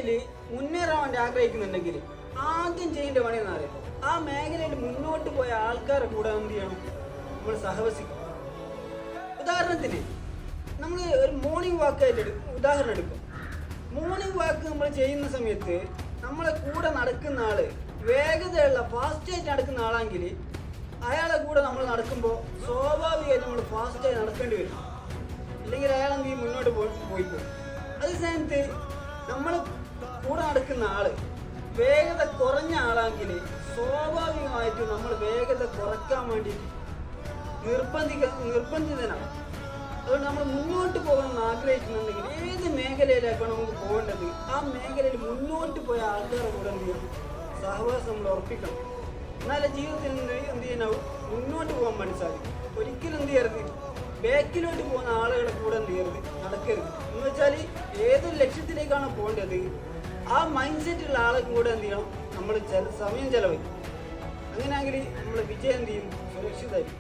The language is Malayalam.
മേഖലയിൽ മുന്നേറാൻ വേണ്ടി ആഗ്രഹിക്കുന്നുണ്ടെങ്കിൽ ആദ്യം ചെയ്യേണ്ട പണി എന്ന് അറിയാം, ആ മേഖലയിൽ മുന്നോട്ട് പോയ ആൾക്കാരെ കൂടെ എന്ത് ചെയ്യണം, നമ്മൾ സഹവസിക്കും. ഉദാഹരണത്തിന് നമ്മൾ ഒരു മോർണിംഗ് വാക്കായിട്ട് ഉദാഹരണം എടുക്കും. മോർണിംഗ് വാക്ക് നമ്മൾ ചെയ്യുന്ന സമയത്ത് നമ്മളെ കൂടെ നടക്കുന്ന ആള് വേഗതയുള്ള ഫാസ്റ്റായിട്ട് നടക്കുന്ന ആളാണെങ്കിൽ അയാളെ കൂടെ നമ്മൾ നടക്കുമ്പോൾ സ്വാഭാവികമായിട്ട് നമ്മൾ ഫാസ്റ്റായി നടക്കേണ്ടി വരും, ഇല്ലെങ്കിൽ അയാളെങ്കിൽ മുന്നോട്ട് പോയിപ്പോകും. അതേ സ്ഥാനത്ത് നമ്മൾ കൂടെ നടക്കുന്ന ആള് വേഗത കുറഞ്ഞ ആളാണെങ്കിൽ സ്വാഭാവികമായിട്ടും നമ്മൾ വേഗത കുറയ്ക്കാൻ വേണ്ടി നിർബന്ധിതനാണ്. അതുകൊണ്ട് നമ്മൾ മുന്നോട്ട് പോകണമെന്ന് ആഗ്രഹിക്കുന്നുണ്ടെങ്കിൽ ഏത് മേഖലയിലേക്കാണ് നമുക്ക് പോകേണ്ടത്, ആ മേഖലയിൽ മുന്നോട്ട് പോയ ആൾക്കാരുടെ കൂടെ എന്ത് ചെയ്യണം, സഹവാസം നമ്മൾ ഉറപ്പിക്കണം. എന്നാലേ ജീവിതത്തിൽ എന്ത് ചെയ്യാനാവും, മുന്നോട്ട് പോകാൻ വേണ്ടി സാധിക്കും. ഒരിക്കലും എന്ത് ചെയ്യരുത്, ബാക്കിലോട്ട് പോകുന്ന ആളുകളുടെ കൂടെ എന്ത് ചെയ്യരുത്, നടക്കരുത്. എന്ന് വെച്ചാൽ ഏതൊരു ലക്ഷ്യത്തിലേക്കാണ് പോകേണ്ടത് ആ മൈൻഡ് സെറ്റുള്ള ആളെ കൂടെ എന്ത് ചെയ്യണം, നമ്മൾ സമയം ചെലവഴിക്കും. അങ്ങനെയാണെങ്കിൽ നമ്മൾ വിജയം എന്ത് ചെയ്യും, സുരക്ഷിതമായിരിക്കും.